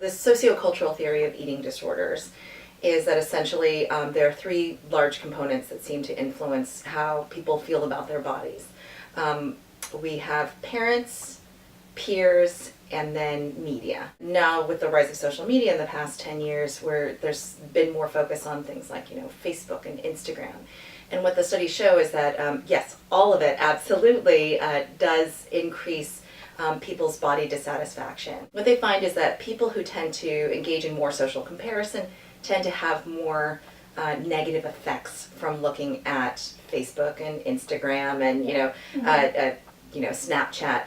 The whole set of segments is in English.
The sociocultural theory of eating disorders is that essentially there are three large components that seem to influence how people feel about their bodies. We have parents, peers, and then media. Now, with the rise of social media in the past 10 years, where there's been more focus on things like, Facebook and Instagram. And what the studies show is that, yes, all of it absolutely does increase people's body dissatisfaction. What they find is that people who tend to engage in more social comparison tend to have more negative effects from looking at Facebook and Instagram and Snapchat.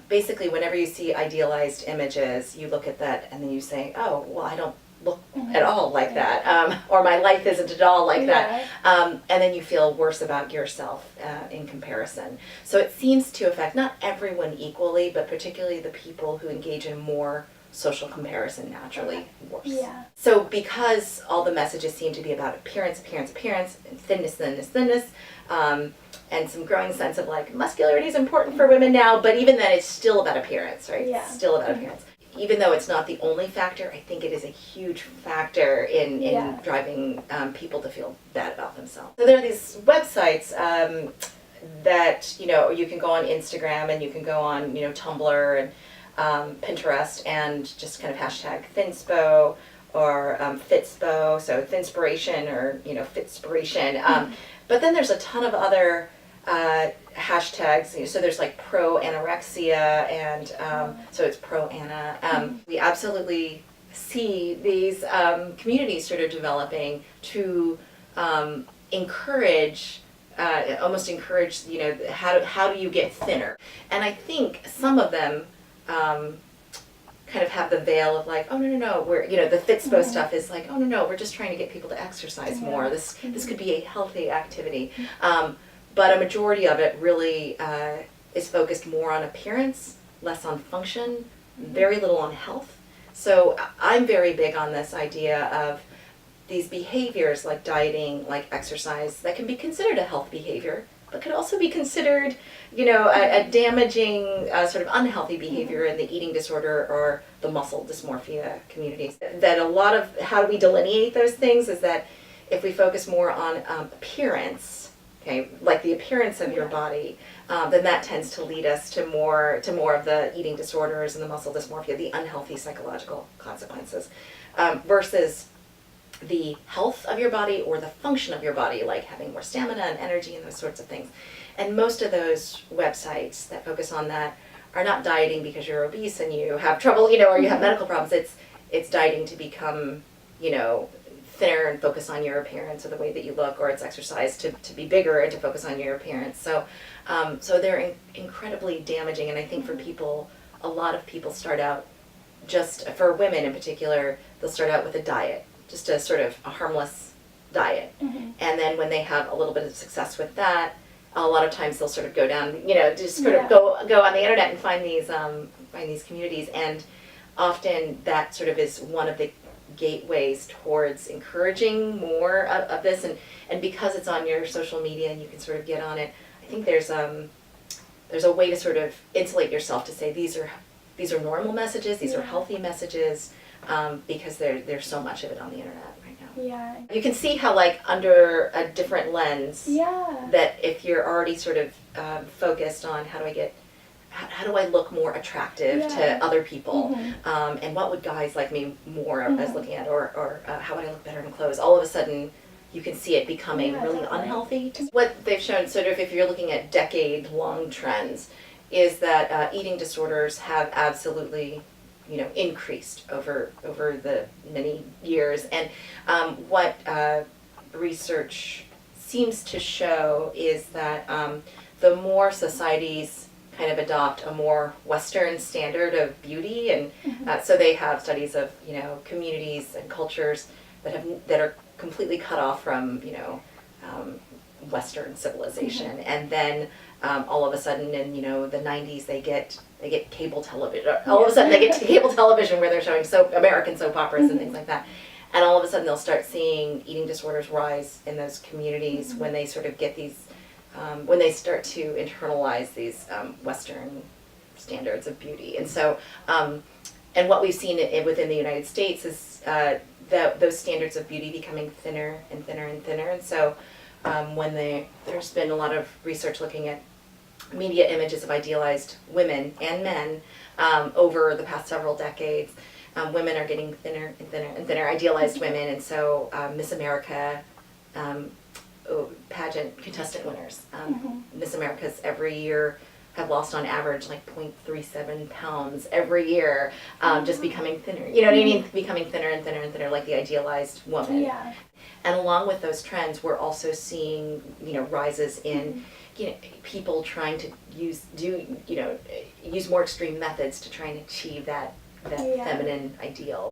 Basically, whenever you see idealized images, you look at that and then you say, "Oh, well, I don't look at all like that," or "My life isn't at all like that," and then you feel worse about yourself in comparison. So it seems to affect not everyone equally, but particularly the people who engage in more social comparison naturally worse. Yeah. So because all the messages seem to be about appearance, and thinness, and some growing sense of like muscularity is important for women now, but even then it's still about appearance, right? Yeah. It's still about appearance. Even though it's not the only factor, I think it is a huge factor in driving people to feel bad about themselves. So there are these websites that, you can go on Instagram and you can go on, Tumblr and Pinterest and just kind of hashtag Thinspo or Fitspo, so Thinspiration or, Fitspiration. But then there's a ton of other hashtags, so there's like pro anorexia and so it's pro Anna. We absolutely see these communities sort of developing to encourage, how do you get thinner? And I think some of them kind of have the veil of like, oh no, we're the Fitspo stuff is like, oh no, we're just trying to get people to exercise more. This could be a healthy activity. But a majority of it really is focused more on appearance, less on function, very little on health. So I'm very big on this idea of these behaviors like dieting, like exercise, that can be considered a health behavior, but could also be considered, a damaging, sort of unhealthy behavior in the eating disorder or the muscle dysmorphia communities. That a lot of how do we delineate those things is that if we focus more on appearance, okay, like the appearance of your body, then that tends to lead us to more of the eating disorders and the muscle dysmorphia, the unhealthy psychological consequences, versus the health of your body or the function of your body, like having more stamina and energy and those sorts of things. And most of those websites that focus on that are not dieting because you're obese and you have trouble, or you have medical problems. It's dieting to become, thinner and focus on your appearance or the way that you look, or it's exercise to be bigger and to focus on your appearance. So they're incredibly damaging, and I think for people, a lot of people start out, just for women in particular, they'll start out with a diet, just a sort of a harmless diet. And then when they have a little bit of success with that, a lot of times they'll sort of go down, just sort of go on the internet and find these communities, and often that sort of is one of the gateways towards encouraging more of this, and because it's on your social media and you can sort of get on it, I think there's a way to sort of insulate yourself to say these are normal messages, these are healthy messages, because there's so much of it on the internet right now. Yeah. You can see how, like, under a different lens, Yeah. that if you're already sort of focused on how do I look more attractive to other people, and what would guys like me more as looking at, or how would I look better in clothes, all of a sudden you can see it becoming really unhealthy. What they've shown, sort of if you're looking at decade-long trends, is that eating disorders have absolutely increased over the many years. And what research seems to show is that the more societies kind of adopt a more Western standard of beauty, and so they have studies of communities and cultures that are completely cut off from Western civilization, and then all of a sudden in the 90s they get cable television. All of a sudden they get to cable television where they're showing American soap operas and things like that. And all of a sudden they'll start seeing eating disorders rise in those communities when they sort of get these, when they start to internalize these Western standards of beauty. And so And what we've seen within the United States is those standards of beauty becoming thinner and thinner and thinner. And so when there's been a lot of research looking at media images of idealized women and men over the past several decades, women are getting thinner and thinner and thinner, idealized women. And so Miss America pageant contestant winners, Miss America's every year have lost on average like 0.37 pounds every year, just becoming thinner. You know what I mean? Becoming thinner and thinner and thinner, like the idealized woman. Yeah. And along with those trends, we're also seeing, rises in, people trying to use more extreme methods to try and achieve that feminine ideal.